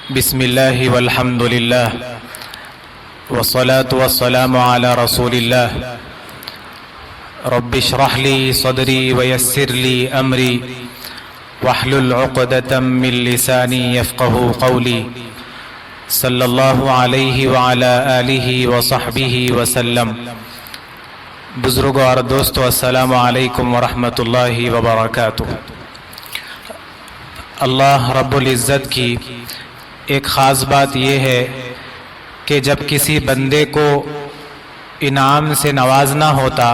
بسم الله والحمد لله والصلاة والسلام على رسول الله رب اشرح لي صدري ويسر لي أمري واحلل عقدة من لساني يفقه قولي صلی اللہ علیہ وعلی آلہ وصحبہ وسلم۔ بزرگوں اور دوستو، السلام علیکم ورحمۃ اللہ وبرکاتہ۔ اللہ رب العزت کی ایک خاص بات یہ ہے کہ جب کسی بندے کو انعام سے نوازنا ہوتا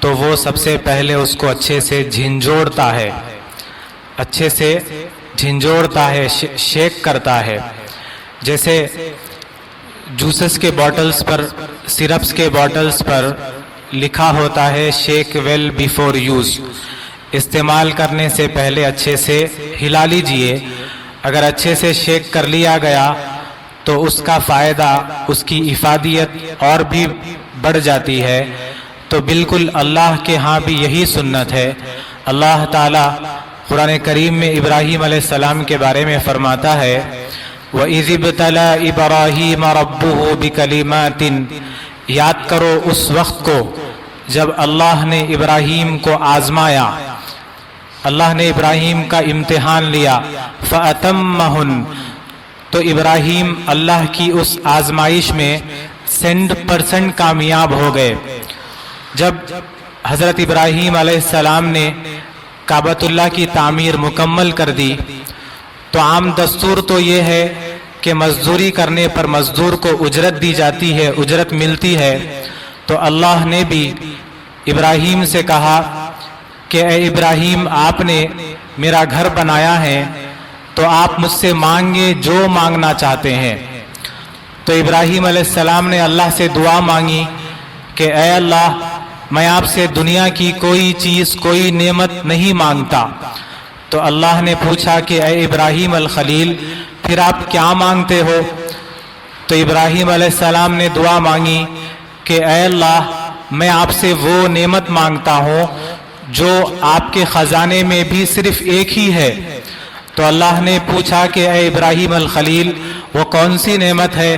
تو وہ سب سے پہلے اس کو اچھے سے جھنجھوڑتا ہے، اچھے سے جھنجھوڑتا ہے، شیک کرتا ہے۔ جیسے جوسز کے باٹلز پر، سرپس کے باٹلز پر لکھا ہوتا ہے شیک ویل بیفور یوز، استعمال کرنے سے پہلے اچھے سے ہلا لیجئے۔ اگر اچھے سے شیک کر لیا گیا تو اس کا فائدہ، اس کی افادیت اور بھی بڑھ جاتی ہے۔ تو بالکل اللہ کے ہاں بھی یہی سنت ہے۔ اللہ تعالیٰ قرآن کریم میں ابراہیم علیہ السلام کے بارے میں فرماتا ہے وَإِذِ ابْتَلَىٰ إِبْرَاهِيمَ رَبُّهُ بِكَلِمَاتٍ، یاد کرو اس وقت کو جب اللہ نے ابراہیم کو آزمایا، اللہ نے ابراہیم کا امتحان لیا۔ فَأَتَمَّهُنَّ، تو ابراہیم اللہ کی اس آزمائش میں 100% کامیاب ہو گئے۔ جب حضرت ابراہیم علیہ السلام نے کعبۃ اللہ کی تعمیر مکمل کر دی تو عام دستور تو یہ ہے کہ مزدوری کرنے پر مزدور کو اجرت دی جاتی ہے، اجرت ملتی ہے۔ تو اللہ نے بھی ابراہیم سے کہا کہ اے ابراہیم، آپ نے میرا گھر بنایا ہے تو آپ مجھ سے مانگے جو مانگنا چاہتے ہیں۔ تو ابراہیم علیہ السلام نے اللہ سے دعا مانگی کہ اے اللہ، میں آپ سے دنیا کی کوئی چیز، کوئی نعمت نہیں مانگتا۔ تو اللہ نے پوچھا کہ اے ابراہیم الخلیل، پھر آپ کیا مانگتے ہو؟ تو ابراہیم علیہ السلام نے دعا مانگی کہ اے اللہ، میں آپ سے وہ نعمت مانگتا ہوں جو آپ کے خزانے میں بھی صرف ایک ہی ہے۔ تو اللہ نے پوچھا کہ اے ابراہیم الخلیل، وہ کون سی نعمت ہے؟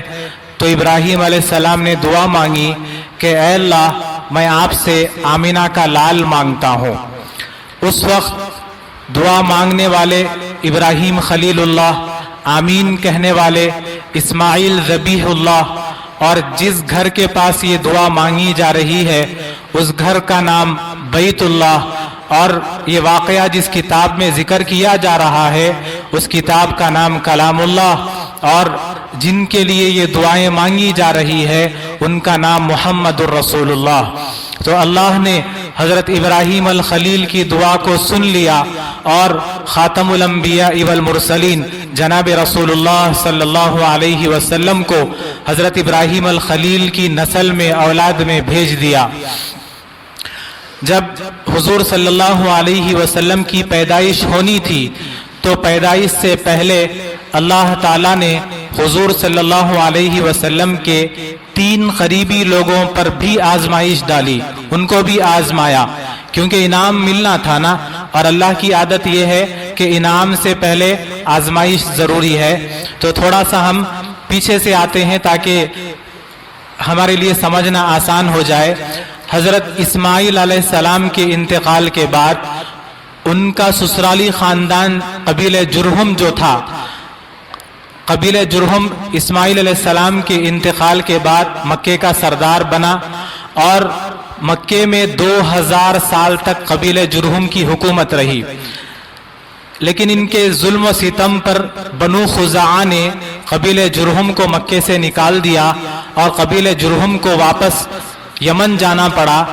تو ابراہیم علیہ السلام نے دعا مانگی کہ اے اللہ، میں آپ سے آمینہ کا لال مانگتا ہوں۔ اس وقت دعا مانگنے والے ابراہیم خلیل اللہ، آمین کہنے والے اسماعیل ذبیح اللہ، اور جس گھر کے پاس یہ دعا مانگی جا رہی ہے اس گھر کا نام بیت اللہ، اور یہ واقعہ جس کتاب میں ذکر کیا جا رہا ہے اس کتاب کا نام کلام اللہ، اور جن کے لیے یہ دعائیں مانگی جا رہی ہے ان کا نام محمد الرسول اللہ۔ تو اللہ نے حضرت ابراہیم الخلیل کی دعا کو سن لیا اور خاتم الانبیاء والمرسلین جناب رسول اللہ صلی اللہ علیہ وسلم کو حضرت ابراہیم الخلیل کی نسل میں، اولاد میں بھیج دیا۔ جب حضور صلی اللہ علیہ وسلم کی پیدائش ہونی تھی تو پیدائش سے پہلے اللہ تعالیٰ نے حضور صلی اللہ علیہ وسلم کے 3 قریبی لوگوں پر بھی آزمائش ڈالی، ان کو بھی آزمایا، کیونکہ انعام ملنا تھا نا، اور اللہ کی عادت یہ ہے کہ انعام سے پہلے آزمائش ضروری ہے۔ تو تھوڑا سا ہم پیچھے سے آتے ہیں تاکہ ہمارے لیے سمجھنا آسان ہو جائے۔ حضرت اسماعیل علیہ السلام کے انتقال کے بعد ان کا سسرالی خاندان قبیلہ جرہم جو تھا، قبیلہ جرہم اسماعیل علیہ السلام کے انتقال کے بعد مکے کا سردار بنا، اور مکے میں 2000 سال تک قبیلہ جرہم کی حکومت رہی۔ لیکن ان کے ظلم و ستم پر بنو خزاعہ نے قبیلہ جرہم کو مکے سے نکال دیا اور قبیلہ جرہم کو واپس یمن جانا پڑا۔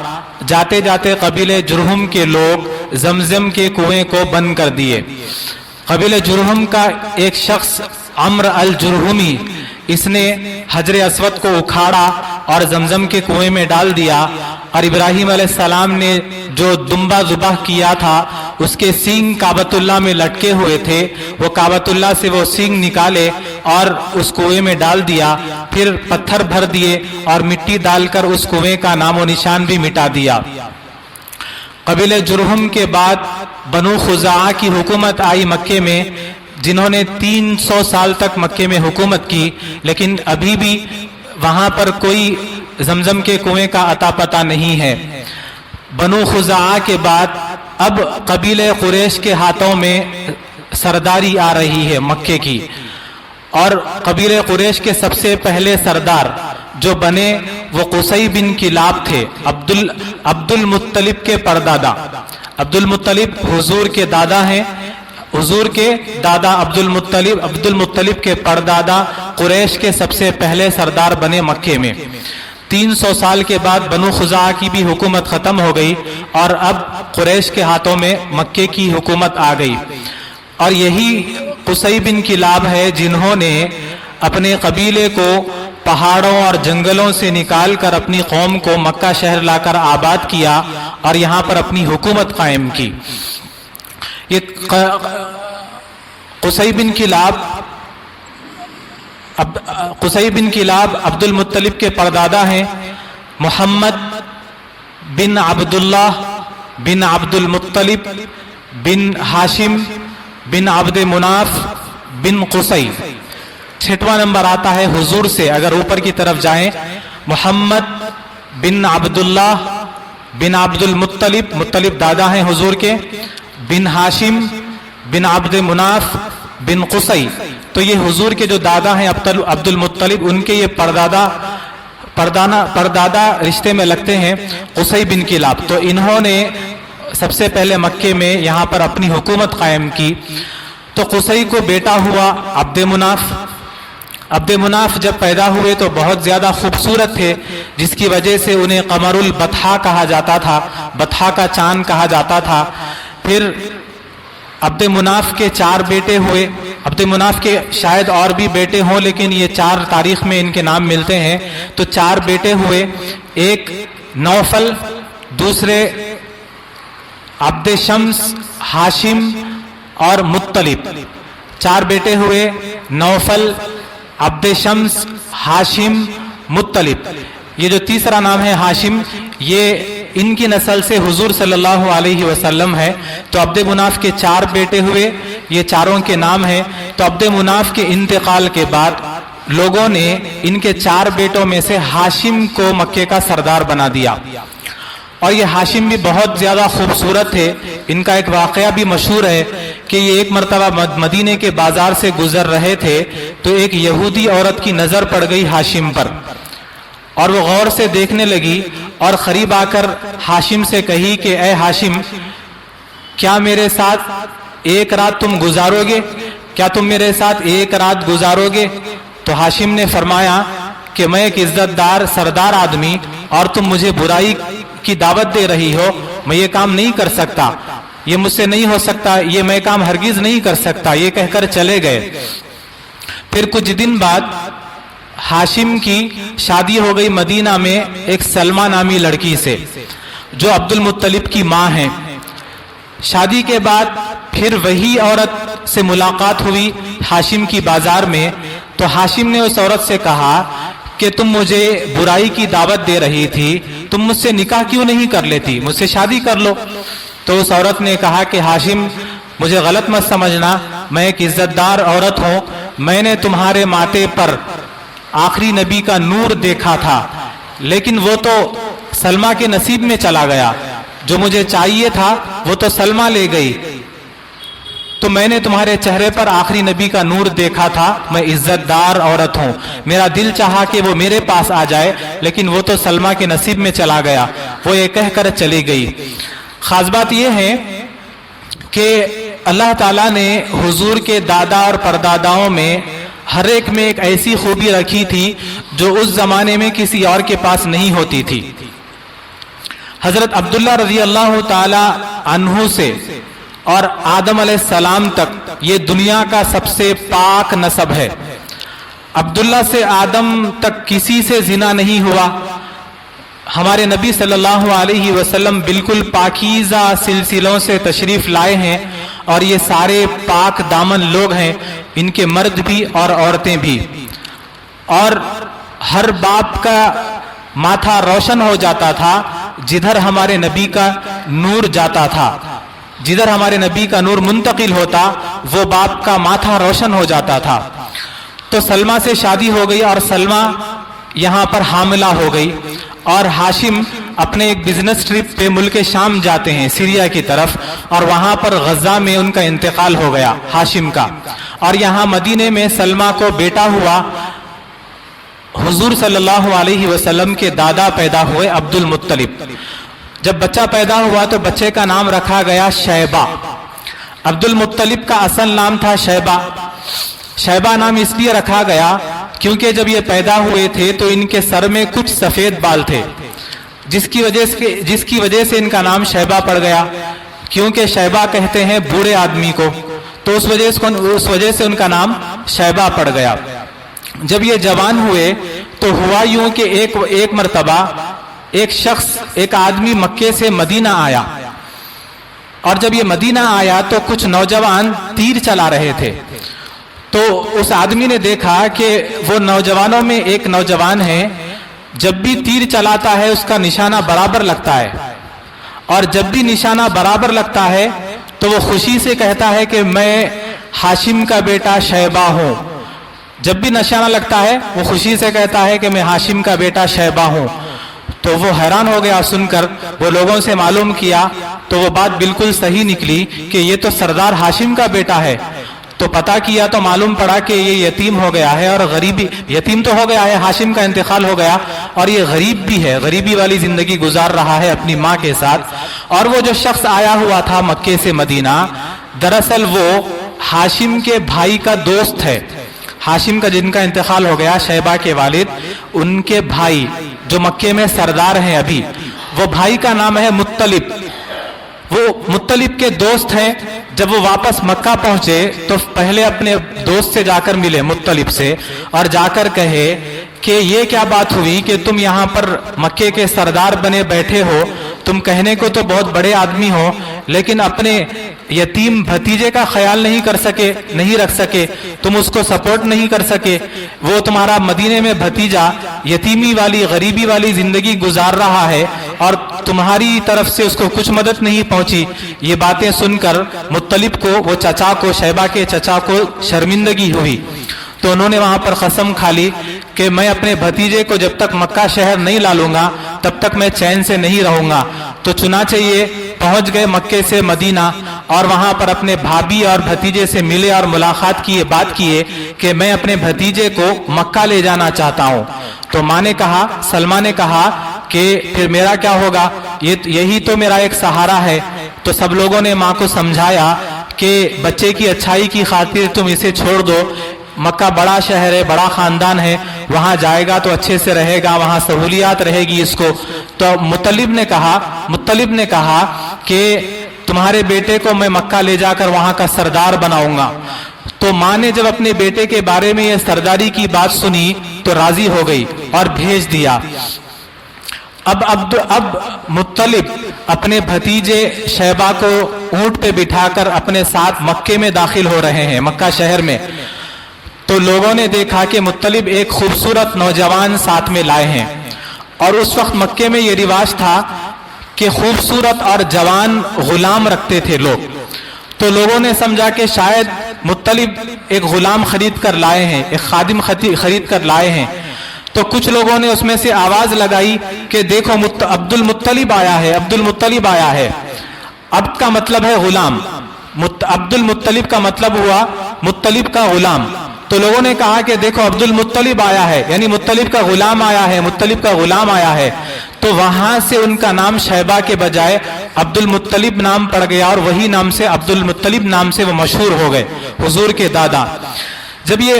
جاتے جاتے قبیلہ جرہم کے لوگ زمزم کے کنویں کو بند کر دیے۔ قبیلہ جرہم کا ایک شخص عمرو الجرہمی، اس نے حجر اسود کو اکھاڑا اور زمزم کے کنویں میں ڈال دیا، اور ابراہیم علیہ السلام نے جو دمبا ذبح کیا تھا اس کے سینگ کعبۃ اللہ میں لٹکے ہوئے تھے، وہ کعبۃ اللہ سے وہ سینگ نکالے اور اس کنویں میں ڈال دیا، پھر پتھر بھر دیے اور مٹی ڈال کر اس کنویں کا نام و نشان بھی مٹا دیا۔ قبیلہ جرہم کے بعد بنو خزاعہ کی حکومت آئی مکے میں، جنہوں نے 300 سال تک مکے میں حکومت کی، لیکن ابھی بھی وہاں پر کوئی زمزم کے کنویں کا عطا پتہ نہیں ہے۔ بنو خزاعہ کے بعد اب قبیلہ قریش کے ہاتھوں میں سرداری آ رہی ہے مکے کی، اور قبیلہ قریش کے سب سے پہلے سردار جو بنے وہ قصی بن کلاب تھے، عبد المطلب کے پردادا۔ عبد المطلب حضور کے دادا ہیں، حضور کے دادا عبد المطلب کے پردادا قریش کے سب سے پہلے سردار بنے مکے میں۔ 300 سال کے بعد بنو خزاعہ کی بھی حکومت ختم ہو گئی اور اب قریش کے ہاتھوں میں مکے کی حکومت آ گئی، اور یہی قصی بن کلاب ہے جنہوں نے اپنے قبیلے کو پہاڑوں اور جنگلوں سے نکال کر اپنی قوم کو مکہ شہر لا کر آباد کیا اور یہاں پر اپنی حکومت قائم کی۔ یہ قصی بن کلاب عبد المطلب کے پردادا ہیں، محمد بن عبداللہ بن عبد المطلب بن ہاشم بن عبد مناف بن قصی۔ 6واں نمبر آتا ہے حضور سے، اگر اوپر کی طرف جائیں، محمد بن عبداللہ بن عبد المطلب، مطلب دادا ہیں حضور کے، بن ہاشم بن عبد مناف بن قصی، تو یہ حضور کے جو دادا ہیں عبد المطلب، ان کے یہ پردادا رشتے میں لگتے ہیں قصی بن کلاب۔ تو انہوں نے سب سے پہلے مکے میں یہاں پر اپنی حکومت قائم کی۔ تو قصی کو بیٹا ہوا عبد مناف۔ عبد مناف جب پیدا ہوئے تو بہت زیادہ خوبصورت تھے، جس کی وجہ سے انہیں قمر البطحا کہا جاتا تھا، بطحا کا چاند کہا جاتا تھا۔ پھر عبد مناف کے 4 بیٹے ہوئے۔ عبد مناف کے شاید اور بھی بیٹے ہوں، لیکن یہ 4 تاریخ میں ان کے نام ملتے ہیں۔ تو 4 بیٹے ہوئے، ایک نوفل، دوسرے عبد شمس، ہاشم اور مطلب۔ 4 بیٹے ہوئے، نوفل، عبد شمس، ہاشم، مطلب۔ یہ جو تیسرا نام ہے ہاشم، یہ ان کی نسل سے حضور صلی اللہ علیہ وسلم ہے۔ تو عبد مناف کے 4 بیٹے ہوئے، یہ چاروں کے نام ہیں۔ تو عبد مناف کے انتقال کے بعد لوگوں نے ان کے 4 بیٹوں میں سے ہاشم کو مکے کا سردار بنا دیا، اور یہ ہاشم بھی بہت زیادہ خوبصورت تھے۔ ان کا ایک واقعہ بھی مشہور ہے کہ یہ ایک مرتبہ مدینے کے بازار سے گزر رہے تھے تو ایک یہودی عورت کی نظر پڑ گئی ہاشم پر، اور وہ غور سے دیکھنے لگی اور قریب آ کر ہاشم سے کہی کہ اے ہاشم، کیا میرے ساتھ ایک رات تم گزارو گے؟ کیا تم میرے ساتھ ایک رات گزارو گے؟ تو ہاشم نے فرمایا کہ میں ایک عزت دار سردار آدمی اور تم مجھے برائی کی دعوت دے رہی ہو، میں یہ کام نہیں کر سکتا، یہ مجھ سے نہیں ہو سکتا، یہ میں کام ہرگز نہیں کر سکتا، یہ کہہ کر چلے گئے۔ پھر کچھ دن بعد ہاشم کی شادی ہو گئی مدینہ میں ایک سلمہ نامی لڑکی سے جو عبد المطلب کی ماں ہے۔ شادی کے بعد پھر وہی عورت سے ملاقات ہوئی ہاشم کی بازار میں، تو ہاشم نے اس عورت سے کہا کہ تم مجھے برائی کی دعوت دے رہی تھی، تم مجھ سے نکاح کیوں نہیں کر لیتی، مجھ سے شادی کر لو۔ تو اس عورت نے کہا کہ ہاشم، مجھے غلط مت سمجھنا، میں ایک عزت دار عورت ہوں، میں نے تمہارے ماتھے پر آخری نبی کا نور دیکھا تھا، لیکن وہ تو سلمہ کے نصیب میں چلا گیا، جو مجھے چاہیے تھا وہ تو سلمہ لے گئی، تو میں نے تمہارے چہرے پر آخری نبی کا نور دیکھا تھا، میں عزت دار عورت ہوں، میرا دل چاہا کہ وہ میرے پاس آ جائے، لیکن وہ تو سلمہ کے نصیب میں چلا گیا، وہ یہ کہہ کر چلی گئی۔ خاص بات یہ ہے کہ اللہ تعالیٰ نے حضور کے دادا اور پرداداؤں میں ہر ایک میں ایک ایسی خوبی رکھی تھی جو اس زمانے میں کسی اور کے پاس نہیں ہوتی تھی۔ حضرت عبداللہ رضی اللہ تعالی عنہ سے اور آدم علیہ السلام تک یہ دنیا کا سب سے پاک نسب ہے۔ عبداللہ سے آدم تک کسی سے زنا نہیں ہوا۔ ہمارے نبی صلی اللہ علیہ وسلم بالکل پاکیزہ سلسلوں سے تشریف لائے ہیں، اور یہ سارے پاک دامن لوگ ہیں، ان کے مرد بھی اور عورتیں بھی، اور ہر باپ کا ماتھا روشن ہو جاتا تھا جدھر ہمارے نبی کا نور جاتا تھا۔ जिधर हमारे नबी का नूर मुंतकिल होता वो बाप का माथा रोशन हो जाता था। तो सलमा से शादी हो गई और सलमा यहाँ पर हामिला हो गई और हाशिम अपने एक बिजनेस ट्रिप पे मुल्क शाम जाते हैं, सीरिया की तरफ, और वहाँ पर गजा में उनका इंतकाल हो गया हाशिम का। और यहाँ मदीने में सलमा को बेटा हुआ, हुजूर सल्लल्लाहु अलैहि वसल्लम के दादा पैदा हुए अब्दुल मुत्तलिब। जब बच्चा पैदा हुआ तो बच्चे का नाम रखा गया शैबा। अब्दुल मुत्तलिब का असल नाम था शैबा। शैबा नाम इसलिए रखा गया क्योंकि जब ये पैदा हुए थे तो इनके सर में कुछ सफेद बाल थे, जिसकी वजह से इनका नाम शैबा पड़ गया, क्योंकि शैबा कहते हैं बूढ़े आदमी को, तो उस वजह से उनका नाम शैबा पड़ गया। जब ये जवान हुए तो हुआ यूं कि एक मर्तबा एक आदमी मक्के से मदीना आया, और जब ये मदीना आया तो कुछ नौजवान तीर चला रहे थे। तो उस आदमी ने देखा कि वो नौजवानों में एक नौजवान है, जब भी तीर चलाता है उसका निशाना बराबर लगता है, और जब भी निशाना बराबर लगता है तो वो खुशी से कहता है कि मैं हाशिम का बेटा शैबा हूँ। जब भी निशाना लगता है वो खुशी से कहता है कि मैं हाशिम का बेटा शैबा हूँ। तो वो हैरान हो गया सुनकर, वो लोगों से मालूम किया तो वो बात बिल्कुल सही निकली कि ये तो सरदार हाशिम का बेटा है। तो पता किया तो मालूम पड़ा कि ये यतीम हो गया है, और यतीम तो हो गया है, हाशिम का इंतकाल हो गया, और ये गरीब भी है, गरीबी वाली जिंदगी गुजार रहा है अपनी माँ के साथ। और वो जो शख्स आया हुआ था मक्के से मदीना, दरअसल वो हाशिम के भाई का दोस्त है। हाशिम का जिनका इंतकाल हो गया, शैबा के वालिद, उनके भाई जो मक्के में सरदार हैं अभी, वो भाई का नाम है मुत्तलिब। वो मुत्तलिब के दोस्त हैं। जब वो वापस मक्का पहुंचे तो पहले अपने दोस्त से जाकर मिले, मुत्तलिब से, और जाकर कहे कि ये क्या बात हुई कि तुम यहाँ पर मक्के के सरदार बने बैठे हो, तुम कहने को तो बहुत बड़े आदमी हो, लेकिन अपने यतीम भतीजे का ख्याल नहीं रख सके, तुम उसको सपोर्ट नहीं कर सके। वो तुम्हारा मदीने में भतीजा यतीमी वाली गरीबी वाली जिंदगी गुजार रहा है और तुम्हारी तरफ से उसको कुछ मदद नहीं पहुंची। ये बातें सुनकर मुत्तलिब को, वो चचा को, शैबा के चचा को शर्मिंदगी हुई। तो उन्होंने वहां पर कसम खा ली कि मैं अपने भतीजे को जब तक मक्का शहर नहीं ला लूंगा तब तक मैं चैन से नहीं रहूंगा। तो चुनाचे ये पहुंच गए मक्के से मदीना, और वहां पर अपने भाभी और भतीजे से मिले और मुलाकात किए, बात किए कि मैं अपने भतीजे को मक्का ले जाना चाहता हूं। तो माँ ने कहा, सलमा ने कहा कि फिर मेरा क्या होगा, यही तो मेरा एक सहारा है। तो सब लोगों ने माँ को समझाया कि बच्चे की अच्छाई की खातिर तुम इसे छोड़ दो, मक्का बड़ा शहर है, बड़ा खानदान है, वहां जाएगा तो अच्छे से रहेगा, वहां सहूलियात रहेगी इसको। तो मुत्तलिब ने कहा कि तुम्हारे बेटे को मैं मक्का ले जाकर वहां का सरदार बनाऊंगा। तो माँ ने जब अपने बेटे के बारे में ये सरदारी की बात सुनी तो राजी हो गई और भेज दिया। अब मुत्तलिब अपने भतीजे शैबा को ऊंट पे बिठाकर अपने साथ मक्के में दाखिल हो रहे हैं, मक्का शहर में। तो लोगों ने देखा कि मुत्तलिब एक खूबसूरत नौजवान साथ में लाए हैं, और उस वक्त मक्के में ये रिवाज था कि खूबसूरत और जवान गुलाम रखते थे लोग। तो लोगों ने समझा कि शायद मुत्तलिब एक गुलाम खरीद कर लाए हैं, एक खादिम खरीद कर लाए हैं। तो कुछ लोगों ने उसमें से आवाज लगाई कि देखो अब्दुल मुत्तलिब आया है, अब्दुल मुत्तलिब आया है। अब्द का मतलब है गुलाम, अब्दुल मुत्तलिब का मतलब हुआ मुत्तलिब का गुलाम। तो लोगों ने कहा कि देखो अब्दुल मुत्तलिब आया है, यानी मुत्तलिब का गुलाम आया है, मुत्तलिब का गुलाम आया है। तो वहां से उनका नाम शैबा के बजाय अब्दुल मुत्तलिब नाम पड़ गया, और वही नाम से अब्दुल मुत्तलिब नाम से वो मशहूर हो गए, हुजूर के दादा। जब ये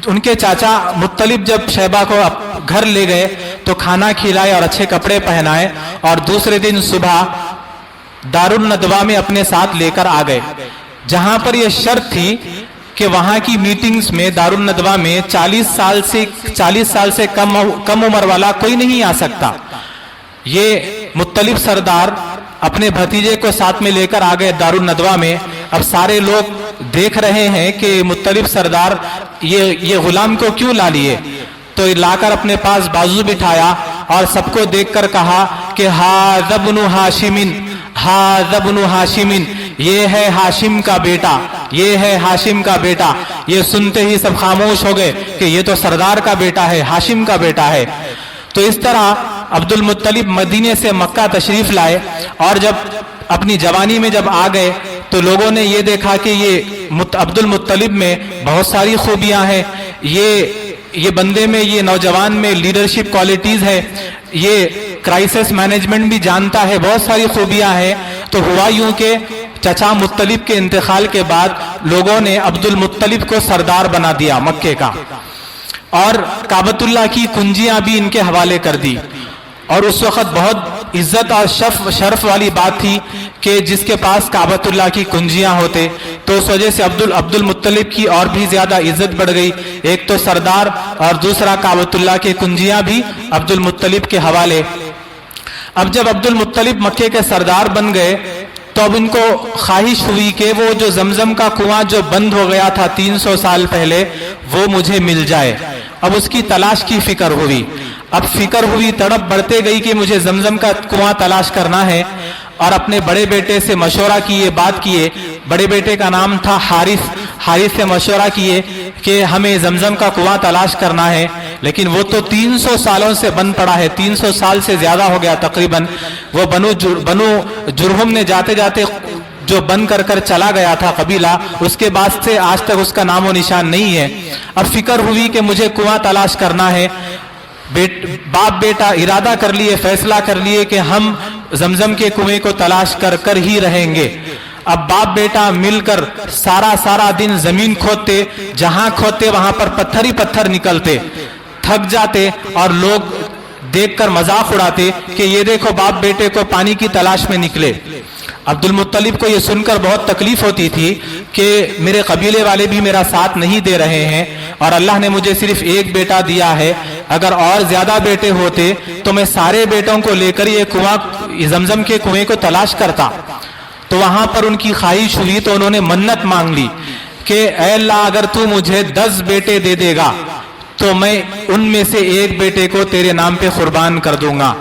उनके चाचा मुत्तलिब जब शैबा को घर ले गए तो खाना खिलाए और अच्छे कपड़े पहनाए, और दूसरे दिन सुबह दारुन नदवा में अपने साथ लेकर आ गए, जहां पर यह शर्त थी कि वहां की मीटिंग्स में, दारुन नदवा में 40 साल से कम उम्र वाला कोई नहीं आ सकता। ये मुत्तलिब सरदार अपने भतीजे को साथ में लेकर आ गए दारुन नदवा में। अब सारे लोग देख रहे हैं कि मुत्तलिब सरदार ये गुलाम को क्यों ला लिए। तो लाकर अपने पास बाजू बिठाया और सबको देखकर कहा कि हाज़ा इब्नु हाशिमिन, हाज़ा इब्नु हाशिमिन, ये है हाशिम का बेटा, ये है हाशिम का बेटा। ये सुनते ही सब खामोश हो गए कि ये तो सरदार का बेटा है, हाशिम का बेटा है। तो इस तरह अब्दुल मुत्तलिब मदीने से मक्का तशरीफ लाए और जब अपनी जवानी में जब आ गए तो लोगों ने ये देखा कि ये अब्दुल मुत्तलिब में बहुत सारी खूबियां हैं, ये बंदे में, ये नौजवान में लीडरशिप क्वालिटीज है, ये क्राइसिस मैनेजमेंट भी जानता है, बहुत सारी खूबियां हैं। तो हुआ यूं कि चचा मुत्तलिब के इंतकाल के बाद लोगों ने अब्दुल मुत्तलिब को सरदार बना दिया मक्के का, और काबतुल्लाह की कुंजियां भी इनके हवाले कर दी। और उस वक्त बहुत इज्जत और शर्फ वाली बात थी कि जिसके पास काबतुल्लाह की कुंजियां होते, तो उस वजह से अब्दुल मुत्तलिब की और भी ज्यादा इज्जत बढ़ गई। एक तो सरदार और दूसरा काबतुल्लाह के कुंजियां भी अब्दुल मुत्तलिब के हवाले। अब जब अब्दुल मुत्तलिब मक्के के सरदार बन गए तो अब इनको ख्वाहिश हुई कि वो जो जमजम का कुआं जो बंद हो गया था 300 साल पहले, वो मुझे मिल जाए। अब उसकी तलाश की फिक्र हुई। अब फिक्र हुई, तड़प बढ़ते गई कि मुझे जमजम का कुआं तलाश करना है। और अपने बड़े बेटे से मशवरा किए, बात किए। बड़े बेटे का नाम था हारिस। हारिस से मशवरा किए कि हमें जमजम का कुआं तलाश करना है, लेकिन वो तो 300 सालों से बंद पड़ा है, 300 साल से ज्यादा हो गया तकरीबन। वो बनु जुरहुम ने जाते जाते जो बंद कर चला गया था कबीला, उसके बाद से आज तक उसका नामो निशान नहीं है। अब फिक्र हुई कि मुझे कुआं तलाश करना है। बाप बेटा इरादा कर लिए, फैसला कर लिए कि हम जमजम के कुएं को तलाश कर ही रहेंगे। अब बाप बेटा मिलकर सारा दिन जमीन खोदते, जहां खोदते वहां पर पत्थर ही पत्थर निकलते, थक जाते और लोग देखकर मजाक उड़ाते कि ये देखो बाप बेटे को पानी की तलाश में निकले। अब्दुल मुत्तलिब को ये सुनकर बहुत तकलीफ होती थी कि मेरे कबीले वाले भी मेरा साथ नहीं दे रहे हैं और अल्लाह ने मुझे सिर्फ एक बेटा दिया है। अगर और ज्यादा बेटे होते तो मैं सारे बेटों को लेकर ये कुआं, जमजम के कुएं को तलाश करता। तो वहां पर उनकी ख्वाहिश हुई तो उन्होंने मन्नत मांग ली कि ऐ अल्लाह, अगर तू मुझे 10 बेटे दे देगा तो मैं उनमें से एक बेटे को तेरे नाम पे कुर्बान कर दूंगा।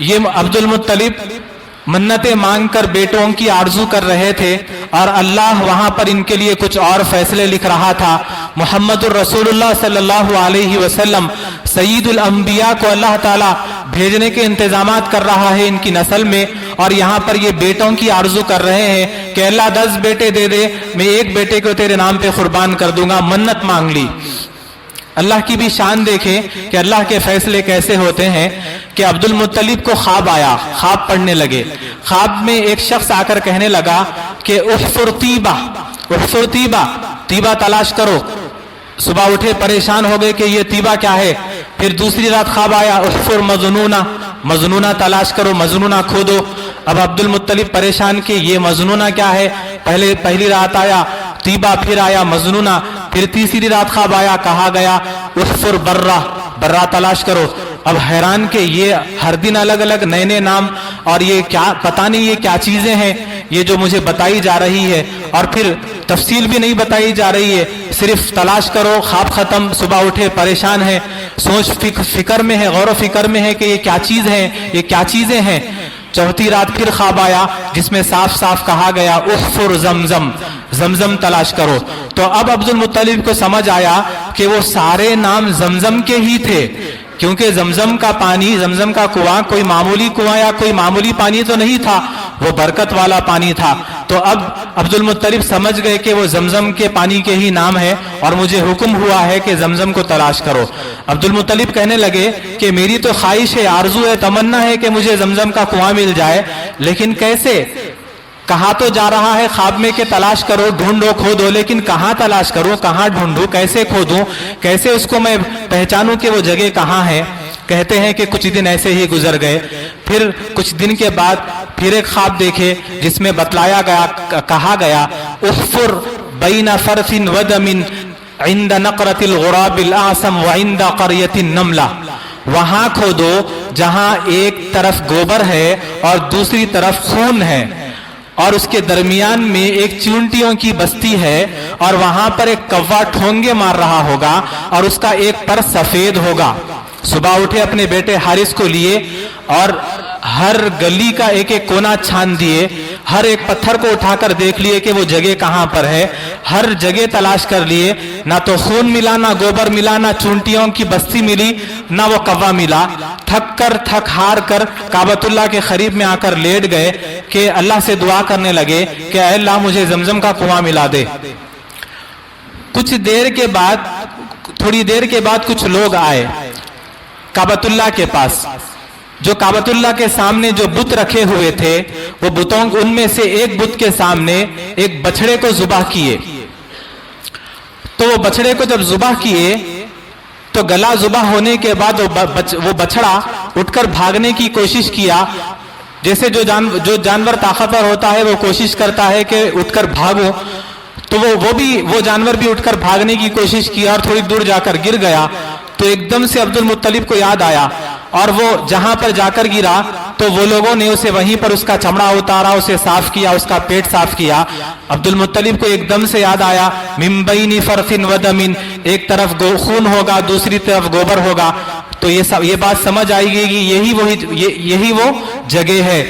ये अब्दुल मुत्तलिब मन्नतें मांगकर बेटों की आरजू कर रहे थे और अल्लाह वहां पर इनके लिए कुछ और फैसले लिख रहा था। मुहम्मदुर रसूलुल्लाह सल्लल्लाहु अलैहि वसल्लम सय्यिदुल अंबिया को अल्लाह ताला भेजने के इंतजामात कर रहा है इनकी नस्ल में, और यहाँ पर ये बेटों की आरजू कर रहे हैं कि अल्लाह 10 बेटे दे दे, मैं एक बेटे को तेरे नाम पे कुर्बान कर दूंगा। मन्नत मांग ली। अल्लाह की भी शान देखें कि अल्लाह के फैसले कैसे होते हैं कि अब्दुल मुत्तलिब को ख्वाब आया, ख्वाब पढ़ने लगे। ख्वाब में एक शख्स आकर कहने लगा कि उहफुर तीबा, उहफुर तीबा, तीबा तलाश करो। सुबह उठे परेशान हो गए कि ये तीबा क्या है। फिर दूसरी रात ख्वाब आया उहफुर मजनूना, मजनूना तलाश करो, मजनूना खोदो। अब अब्दुल मुत्तलिब परेशान कि ये मजनूना क्या है। पहली रात आया तीबा, फिर आया मजनूना, फिर तीसरी रात ख्वाब आया, कहा गया उहफुर बर्रा, बर्रा तलाश करो। अब हैरान के ये हर दिन अलग अलग नए नए नाम, और ये क्या, पता नहीं ये क्या चीजें हैं ये जो मुझे बताई जा रही है, और फिर तफसील भी नहीं बताई जा रही है, सिर्फ तलाश करो। ख्वाब खत्म, सुबह उठे परेशान है, सोच फिक्र में है, गौर फिक्र में है कि ये क्या चीज है, ये क्या चीजें हैं। चौथी रात फिर ख्वाब आया जिसमें साफ साफ कहा गया उहफुर जमजम, जमजम तलाश करो। तो अब अब्दुल मुत्तलिब को समझ आया कि वो सारे नाम जमजम के ही थे, क्योंकि जमजम का पानी, जमजम का कुआं कोई मामूली कुआं या कोई मामूली पानी तो नहीं था, वो बरकत वाला पानी था। तो अब अब्दुल मुत्तलिब समझ गए कि वो जमजम के पानी के ही नाम है और मुझे हुक्म हुआ है कि जमजम को तलाश करो। अब्दुल मुत्तलिब कहने लगे कि मेरी तो ख्वाहिश है, आरजू है, तमन्ना है कि मुझे जमजम का कुआं मिल जाए, लेकिन कैसे, कहा तो जा रहा है ख्वाब में कि तलाश करो, ढूंढो, खोदो, लेकिन कहाँ तलाश करूं, कहाँ ढूंढूं, कैसे खोदूं, कैसे उसको मैं पहचानूं कि वो जगह कहाँ है। कहते हैं कि कुछ दिन ऐसे ही गुजर गए। फिर कुछ दिन के बाद फिर एक ख्वाब देखे जिसमें बतलाया गया, कहा गया उहफुर बैना फरसिन वदमिन इंद नकरतिल गुराबिल आसम व इंद क़रयतिन नमला, वहां खोदो जहां एक तरफ गोबर है और दूसरी तरफ खून है, और उसके दरमियान में एक चूंटियों की बस्ती है, और वहां पर एक कौवा ठोंगे मार रहा होगा और उसका एक पर सफेद होगा। सुबह उठे अपने बेटे हारिस को लिए और हर गली का एक एक कोना छान दिए, हर एक पत्थर को उठाकर देख लिए कि वो जगह कहाँ पर है, हर जगह तलाश कर लिए, ना तो खून मिला, ना गोबर मिला, ना चूंटियों की बस्ती मिली, ना वो कव्वा मिला। थक हार कर काबतुल्लाह के करीब में आकर लेट गए कि अल्लाह से दुआ करने लगे कि ऐ अल्लाह मुझे जमजम का कुआं मिला दे। कुछ देर के बाद, थोड़ी देर के बाद कुछ लोग आए काबतुल्लाह के पास। जो काबतुल्लाह के सामने जो बुत रखे हुए थे, वो बुतों, उनमें से एक बुत के सामने एक बछड़े को जुबाह किए। तो वो बछड़े को जब जुबाह किए तो गला जुबाह होने के बाद वो बछड़ा उठकर भागने की कोशिश किया। जैसे जो जानवर ताकतवर होता है वो कोशिश करता है कि उठकर भागो, तो वो जानवर भी उठकर भागने की कोशिश किया और थोड़ी दूर जाकर गिर गया। तो एकदम से अब्दुल मुत्तलिब को याद आया और वो जहां पर जाकर गिरा तो वो लोगों ने उसे वहीं पर उसका चमड़ा उतारा, उसे साफ किया, उसका पेट साफ किया। अब्दुल मुत्तलिब को एकदम से याद आया, मिन बैनी फरसिन व दमिन, एक तरफ खून होगा, दूसरी तरफ गोबर होगा। तो ये बात समझ आएगी कि यही वो जगह है।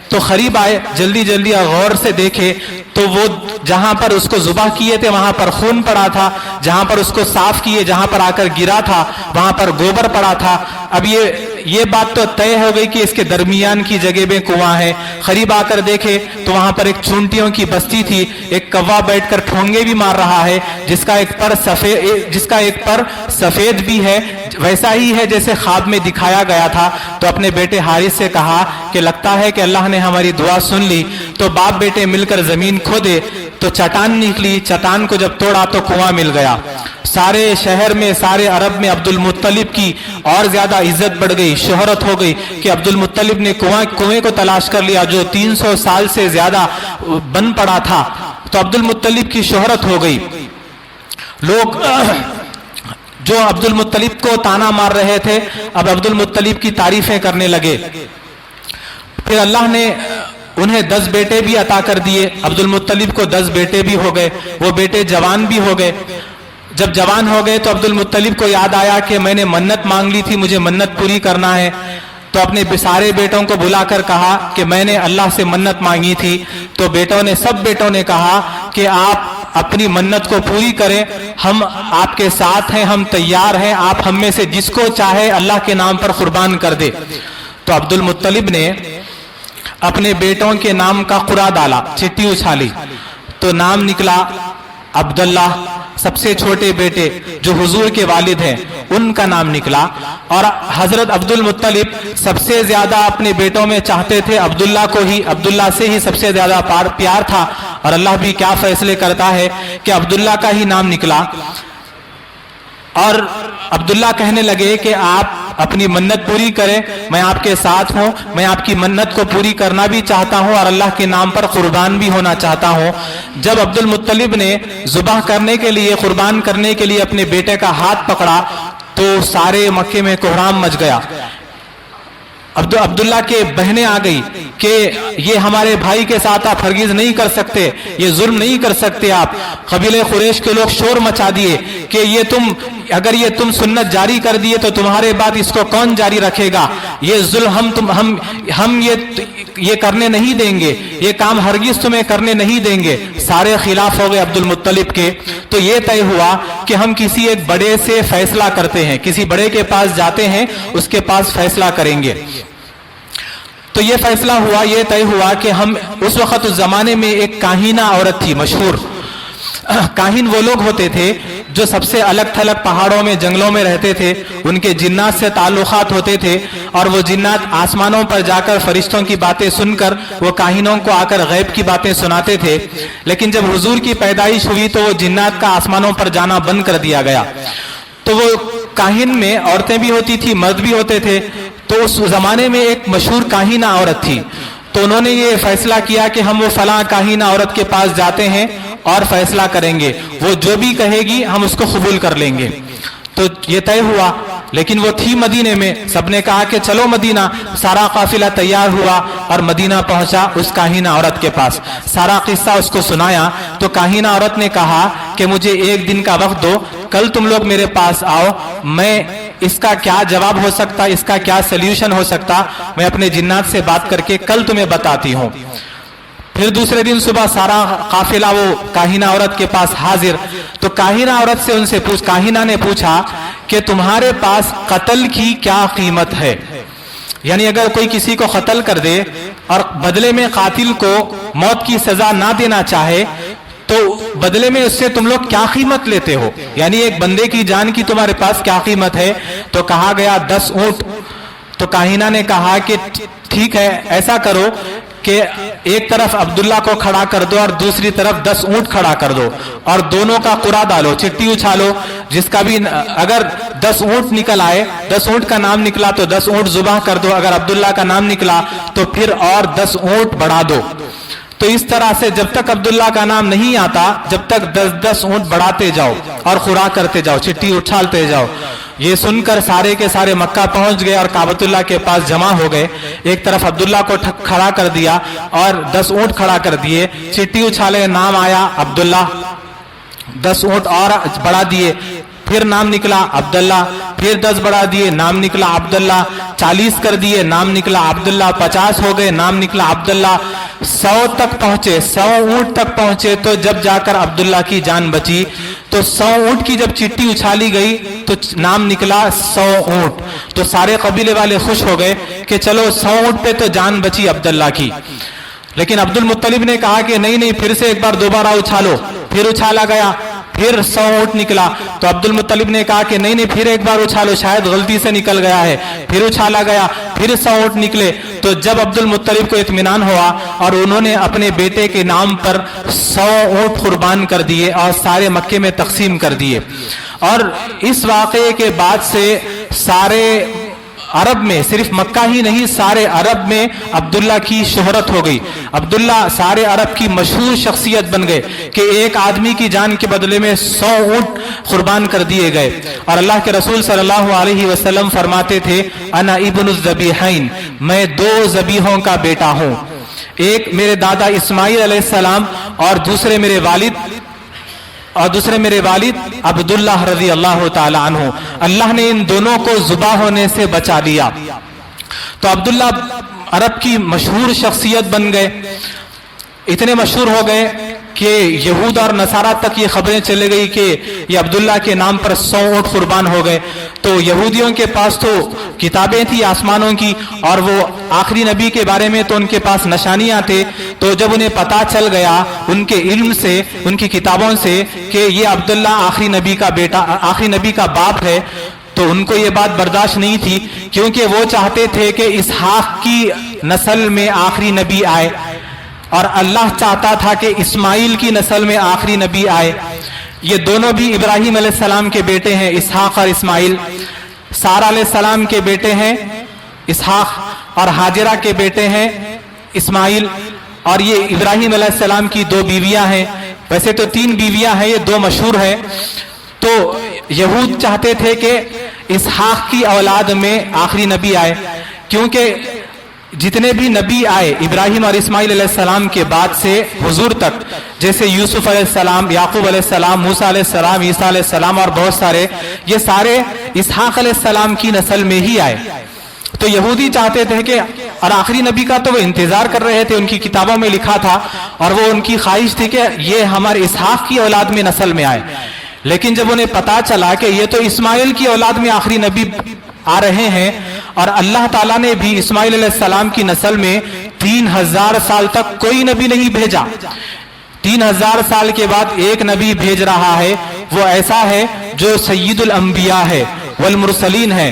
तो करीब आए, जल्दी जल्दी गौर से देखे तो वो जहां पर उसको जुबाह किए थे वहां पर खून पड़ा था, जहां पर उसको साफ किए, जहां पर आकर गिरा था वहां पर गोबर पड़ा था। अब ये बात तो तय हो गई कि इसके दरमियान की जगह में कुआं है। करीब आकर देखे तो वहां पर एक चूंटियों की बस्ती थी, एक कौवा बैठकर ठोंगे भी मार रहा है, जिसका एक पर सफेद भी है, वैसा ही है जैसे ख्वाब में दिखाया गया था। तो अपने बेटे हारिस से कहा कि लगता है कि अल्लाह ने हमारी दुआ सुन ली। तो बाप बेटे मिलकर जमीन खोदे तो चट्टान निकली, चट्टान को जब तोड़ा तो कुआं मिल गया। सारे शहर में, सारे अरब में अब्दुल मुत्तलिब की और ज्यादा इज्जत बढ़ गई, शोहरत हो गई कि अब्दुल मुत्तलिब ने कुएं को तलाश कर लिया जो 300 साल से ज्यादा बन पड़ा था। तो अब्दुल मुत्तलिब की शोहरत हो गई। लोग जो अब्दुल मुत्तलिब को ताना मार रहे थे अब अब्दुल मुत्तलिब की तारीफें करने लगे। फिर अल्लाह ने उन्हें 10 बेटे भी अता कर दिए। अब्दुल मुत्तलिब को 10 बेटे भी हो गए, वो बेटे जवान भी हो गए। जब जवान हो गए तो अब्दुल मुत्तलिब को याद आया कि मैंने मन्नत मांग ली थी, मुझे मन्नत पूरी करना है। तो अपने सारे बेटों को बुलाकर कहा कि मैंने अल्लाह से मन्नत मांगी थी। तो सब बेटों ने कहा कि आप अपनी मन्नत को पूरी करें, हम आपके साथ हैं, हम तैयार हैं, आप हम में से जिसको चाहे अल्लाह के नाम पर कुर्बान कर दे। तो अब्दुल मुत्तलिब ने अपने बेटों के नाम का कुरा डाला, चिट्ठी उछाली, तो नाम निकला अब्दुल्लाह। सबसे छोटे बेटे जो हुजूर के वालिद हैं उनका नाम निकला। और हजरत अब्दुल मुत्तलिब सबसे ज्यादा अपने बेटों में चाहते थे अब्दुल्ला को ही, अब्दुल्ला से ही सबसे ज्यादा प्यार था। और अल्लाह भी क्या फैसले करता है कि अब्दुल्ला का ही नाम निकला। और अब्दुल्ला कहने लगे कि आप अपनी मन्नत पूरी करें, मैं आपके साथ हूं, मैं आपकी मन्नत को पूरी करना भी चाहता हूं और अल्लाह के नाम पर कुर्बान भी होना चाहता हूं। जब अब्दुल मुत्तलिब ने जुबाह करने के लिए, कुर्बान करने के लिए अपने बेटे का हाथ पकड़ा तो सारे मक्के में कोहराम मच गया। अब्दुल्ला के बहनें आ गई कि ये हमारे भाई के साथ आप हरगिज नहीं कर सकते, ये जुल्म नहीं कर सकते आप। कबीले कुरैश के लोग शोर मचा दिए कि अगर ये तुम सुन्नत जारी कर दिए तो तुम्हारे बाद इसको कौन जारी रखेगा, ये जुल्म हम ये करने नहीं देंगे, ये काम हरगिज तुम्हें करने नहीं देंगे। सारे खिलाफ हो गए अब्दुल मुत्तलिब के। तो ये तय हुआ कि हम किसी एक बड़े से फैसला करते हैं, किसी बड़े के पास जाते हैं, उसके पास फैसला करेंगे। तो ये फैसला हुआ, ये तय हुआ कि हम उस वक्त, उस जमाने में एक काहिना औरत थी मशहूर। काहिन वो लोग होते थे जो सबसे अलग थलग पहाड़ों में, जंगलों में रहते थे, उनके जिन्नात से ताल्लुकात होते थे और वो जिन्नात आसमानों पर जाकर फरिश्तों की बातें सुनकर वो काहिनों को आकर गैब की बातें सुनाते थे। लेकिन जब हुजूर की पैदाइश हुई तो वो जिन्नात का आसमानों पर जाना बंद कर दिया गया। तो वो काहिन में औरतें भी होती थी, मर्द भी होते थे। तो उस जमाने में एक मशहूर काहिना औरत थी। तो उन्होंने ये फैसला किया कि हम वो फलां काहिना औरत के पास जाते हैं और फैसला करेंगे, वो जो भी कहेगी हम उसको कबूल कर लेंगे। तो ये तय हुआ, लेकिन वो थी मदीने में। सबने कहा कि चलो मदीना। सारा काफिला तैयार हुआ और मदीना पहुंचा उस काहिना औरत के पास। सारा किस्सा उसको सुनाया तो काहिना औरत ने कहा کہ مجھے ایک دن کا وقت دو, کل تم لوگ میرے پاس آؤ, میں اس کا کیا جواب ہو سکتا, اس کا کیا سلیوشن ہو سکتا, میں اپنے جنات سے بات کر کے کل تمہیں بتاتی ہوں. پھر دوسرے دن صبح سارا قافلہ وہ کاہنہ عورت کے پاس حاضر. تو کاہنہ عورت سے کاہنہ نے پوچھا کہ تمہارے پاس قتل کی کیا قیمت ہے, یعنی اگر کوئی کسی کو قتل کر دے اور بدلے میں قاتل کو موت کی سزا نہ دینا چاہے تو بدلے میں اس سے تم لوگ کیا قیمت لیتے ہو, یعنی ایک بندے کی جان کی تمہارے پاس کیا قیمت ہے. تو کہا گیا 10 اونٹ. تو کاہنہ نے کہا کہ ٹھیک ہے, ایسا کرو کہ ایک طرف عبداللہ کو کھڑا کر دو اور دوسری طرف 10 اونٹ کھڑا کر دو, اور دونوں کا قرعہ ڈالو, چٹی اچھالو, جس کا بھی اگر 10 اونٹ نکل آئے, 10 اونٹ کا نام نکلا تو 10 اونٹ ذبح کر دو, اگر عبداللہ کا نام نکلا تو پھر اور 10 اونٹ بڑھا دو. تو اس طرح سے جب تک عبداللہ کا نام نہیں آتا جب تک 10 اونٹ بڑھاتے جاؤ اور خوراک کرتے جاؤ, چٹی اچھالتے جاؤ. یہ سن کر سارے کے سارے مکہ پہنچ گئے اور کعبۃ اللہ کے پاس جمع ہو گئے. ایک طرف عبداللہ کو کھڑا کر دیا اور 10 اونٹ کھڑا کر دیے, چٹی اچھالے, نام آیا عبداللہ, 10 اونٹ اور بڑھا دیے, پھر نام نکلا عبداللہ, پھر 10 بڑھا دیے, نام نکلا عبداللہ, 40 کر دیے, نام نکلا عبداللہ, 50 ہو گئے, نام نکلا عبداللہ, 100 تک پہنچے, 100 اونٹ تک پہنچے. تو جب جا کر عبداللہ کی جان بچی تو 100 اونٹ کی جب چٹی اچھالی گئی تو نام نکلا 100 اونٹ. تو سارے قبیلے والے خوش ہو گئے کہ چلو 100 اونٹ پہ تو جان بچی عبداللہ کی. لیکن عبد المطلب نے کہا کہ نہیں, پھر سے ایک بار دوبارہ اچھالو. پھر اچھالا گیا, پھر 100 اونٹ نکلا. تو عبد المطلب نے کہا کہ نہیں, پھر ایک بار اچھالو, شاید غلطی سے نکل گیا ہے. پھر اچھالا گیا, پھر 100 اونٹ نکلے. تو جب عبد المطلب کو اطمینان ہوا اور انہوں نے اپنے بیٹے کے نام پر 100 اونٹ قربان کر دیے اور سارے مکے میں تقسیم کر دیے. اور اس واقعے کے بعد سے سارے عرب میں, صرف مکہ ہی نہیں سارے عرب میں عبداللہ کی شہرت ہو گئی. عبداللہ سارے عرب کی مشہور شخصیت بن گئے کہ ایک آدمی کی جان کے بدلے میں 100 اونٹ قربان کر دیے گئے. اور اللہ کے رسول صلی اللہ علیہ وسلم فرماتے تھے انا ابن الذبیحین, میں 2 ذبیحوں کا بیٹا ہوں, ایک میرے دادا اسماعیل علیہ السلام اور دوسرے میرے والد عبداللہ رضی اللہ تعالی عنہ. اللہ نے ان دونوں کو ذبح ہونے سے بچا لیا. تو عبداللہ عرب کی مشہور شخصیت بن گئے, اتنے مشہور ہو گئے کہ یہود اور نصارہ تک یہ خبریں چلے گئی کہ یہ عبداللہ کے نام پر 100 اونٹ قربان ہو گئے. تو یہودیوں کے پاس تو کتابیں تھی آسمانوں کی, اور وہ آخری نبی کے بارے میں تو ان کے پاس نشانیاں تھے. تو جب انہیں پتا چل گیا ان کے علم سے, ان کی کتابوں سے کہ یہ عبداللہ آخری نبی کا بیٹا, آخری نبی کا باپ ہے, تو ان کو یہ بات برداشت نہیں تھی, کیونکہ وہ چاہتے تھے کہ اسحاق کی نسل میں آخری نبی آئے اور اللہ چاہتا تھا کہ اسماعیل کی نسل میں آخری نبی آئے. یہ دونوں بھی ابراہیم علیہ السلام کے بیٹے ہیں, اسحاق اور اسماعیل. سارہ علیہ السلام کے بیٹے ہیں اسحاق, اور ہاجرہ کے بیٹے ہیں اسماعیل. اور یہ ابراہیم علیہ السلام کی 2 بیویاں ہیں, ویسے تو 3 بیویاں ہیں, یہ 2 مشہور ہیں. تو یہود چاہتے تھے کہ اسحاق کی اولاد میں آخری نبی آئے, کیونکہ جتنے بھی نبی آئے ابراہیم اور اسماعیل علیہ السلام کے بعد سے حضور تک, جیسے یوسف علیہ السلام, یعقوب علیہ السلام, موسیٰ علیہ السلام, عیسیٰ علیہ السلام اور بہت سارے, یہ سارے اسحاق علیہ السلام کی نسل میں ہی آئے. تو یہودی چاہتے تھے کہ, اور آخری نبی کا تو وہ انتظار کر رہے تھے, ان کی کتابوں میں لکھا تھا اور وہ ان کی خواہش تھی کہ یہ ہمارے اسحاق کی اولاد میں نسل میں آئے. لیکن جب انہیں پتا چلا کہ یہ تو اسماعیل کی اولاد میں آخری نبی آ رہے ہیں, اور اللہ تعالیٰ نے بھی اسماعیل علیہ السلام کی نسل میں 3000 سال تک کوئی نبی نہیں بھیجا, 3000 سال کے بعد ایک نبی بھیج رہا ہے, وہ ایسا ہے جو سید الانبیاء ہے والمرسلین ہے,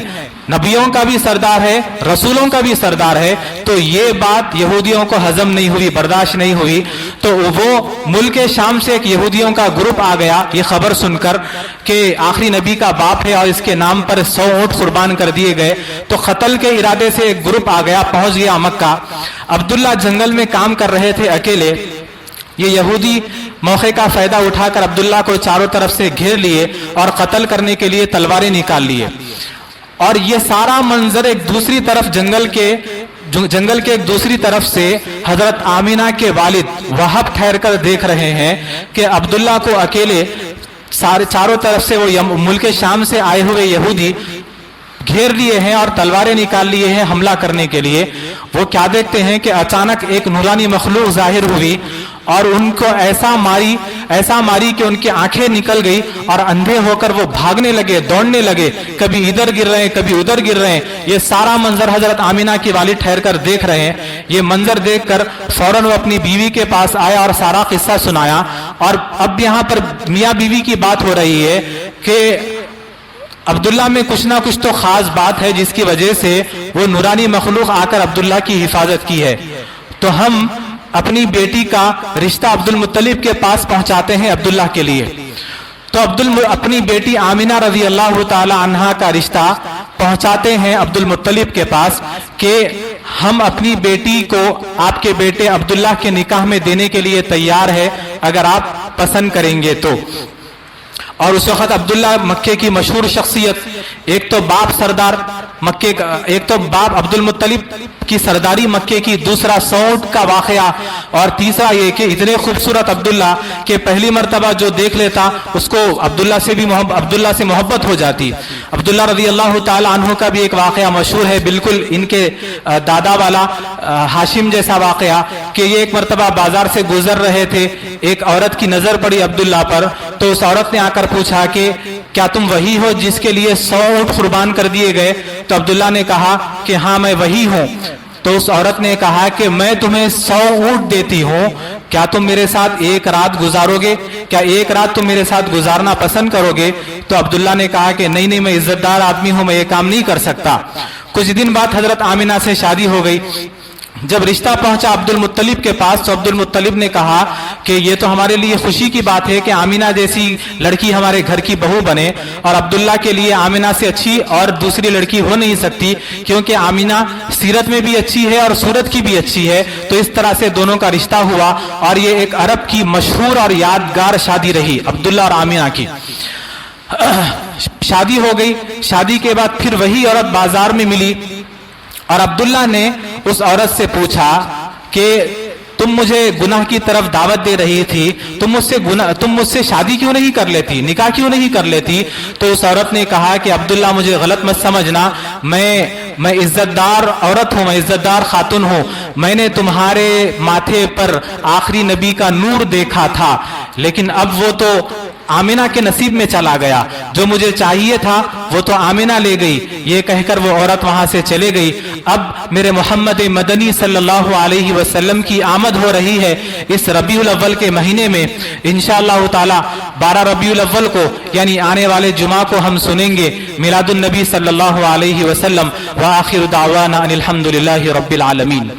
نبیوں کا بھی سردار ہے, رسولوں کا بھی سردار ہے. تو یہ بات یہودیوں کو ہضم نہیں ہوئی, برداشت نہیں ہوئی. تو وہ ملک شام سے ایک یہودیوں کا گروپ آ گیا یہ خبر سن کر کہ آخری نبی کا باپ ہے اور اس کے نام پر 100 اونٹ قربان کر دیے گئے. تو قتل کے ارادے سے ایک گروپ آ گیا, پہنچ گیا مکہ. عبداللہ جنگل میں کام کر رہے تھے اکیلے. یہ یہودی موقع کا فائدہ اٹھا کر عبداللہ کو چاروں طرف سے گھیر لیے اور قتل کرنے کے لیے تلواریں نکال لیے. اور یہ سارا منظر ایک دوسری طرف جنگل کے ایک دوسری طرف سے حضرت آمینہ کے والد وہب ٹھہر کر دیکھ رہے ہیں کہ عبداللہ کو اکیلے सारे चारों तरफ से वो मुल्क शाम से आए हुए यहूदी घेर लिए हैं और तलवारें निकाल लिए हैं हमला करने के लिए। वो क्या देखते हैं कि अचानक एक नूरानी मखलूक जाहिर हुई और उनको ऐसा मारी कि उनकी आंखें निकल गई और अंधे होकर वो भागने लगे, दौड़ने लगे, कभी इधर गिर रहे हैं, कभी उधर गिर रहे हैं। ये सारा मंजर हजरत आमिना की वालिद ठहर कर देख रहे हैं। ये मंजर देखकर फौरन वो अपनी बीवी के पास आया और सारा किस्सा सुनाया। और अब यहाँ पर मियाँ बीवी की बात हो रही है कि अब्दुल्ला में कुछ ना कुछ तो खास बात है जिसकी वजह से वो नूरानी मखलूक आकर अब्दुल्ला की हिफाजत की है। तो हम अपनी बेटी का रिश्ता अब्दुल मुत्तलिब के पास पहुंचाते हैं अब्दुल्ला के लिए। तो अपनी बेटी आमिना रजी अल्लाह ताला अन्हा का रिश्ता पहुंचाते हैं अब्दुल मुत्तलिब के पास कि हम अपनी बेटी को आपके बेटे अब्दुल्ला के निकाह में देने के लिए तैयार है अगर आप पसंद करेंगे तो। और उस वक्त अब्दुल्ला मक्के की मशहूर शख्सियत, एक तो बाप सरदार मक्के का, एक तो बाप अब्दुल मुत्तलिब की सरदारी मक्के की, दूसरा सऊद का वाकया, और तीसरा ये कि इतने खूबसूरत अब्दुल्ला के पहली मर्तबा जो देख लेता उसको अब्दुल्ला से मोहब्बत हो जाती। अब्दुल्ला रज़ी अल्लाह ताला अन्हु का भी एक वाकया मशहूर है, बिल्कुल इनके दादा वाला हाशिम जैसा वाकया, कि ये एक मर्तबा बाजार से गुजर रहे थे, एक औरत की नजर पड़ी अब्दुल्ला पर। तो उस औरत ने आकर पूछा कि क्या तुम वही हो जिसके लिए 100 ऊंट कुर्बान कर दिए गए? तो अब्दुल्ला ने कहा कि हाँ मैं वही हूँ। तो उस औरत ने कहा कि मैं तुम्हें 100 ऊंट देती हूँ, क्या तुम मेरे साथ एक रात गुजारोगे? क्या एक रात तुम मेरे साथ गुजारना पसंद करोगे? तो अब्दुल्ला ने कहा कि नहीं मैं इज्जतदार आदमी हूँ, मैं ये काम नहीं कर सकता। कुछ दिन बाद हजरत आमिना से शादी हो गई। जब रिश्ता पहुंचा अब्दुल मुत्तलिब के पास तो अब्दुल मुत्तलिब ने कहा कि ये तो हमारे लिए खुशी की बात है कि आमिना जैसी लड़की हमारे घर की बहू बने, और अब्दुल्ला के लिए आमिना से अच्छी और दूसरी लड़की हो नहीं सकती, क्योंकि आमिना सीरत में भी अच्छी है और सूरत की भी अच्छी है। तो इस तरह से दोनों का रिश्ता हुआ और ये एक अरब की मशहूर और यादगार शादी रही अब्दुल्ला और आमिना की। शादी हो गई। शादी के बाद फिर वही औरत बाजार में मिली और अब्दुल्ला ने उस औरत से पूछा कि तुम मुझे गुनाह की तरफ दावत दे रही थी, तुम मुझसे शादी क्यों नहीं कर लेती, निकाह क्यों नहीं कर लेती? तो उस औरत ने कहा कि अब्दुल्ला मुझे गलत मत समझना, मैं इज्जतदार औरत हूँ, मैं इज्जतदार खातून हूँ। मैंने तुम्हारे माथे पर आखिरी नबी का नूर देखा था, लेकिन अब वो तो आमिना के नसीब में चला गया, जो मुझे चाहिए था वो तो आमिना ले गई। ये कहकर वो औरत वहां से चले गई। अब मेरे मोहम्मद मदनी सल्लल्लाहु अलैहि वसल्लम की आमद हो रही है इस रबीउल अव्वल के महीने में। इंशाअल्लाह ताला 12 रबीउल अव्वल को यानी आने वाले जुमा को हम सुनेंगे मिलादुन नबी सल्लल्लाहु अलैहि वसल्लम। व आखिरु दावाना अनिल हम्दुलिल्लाहि रब्बिल आलमीन।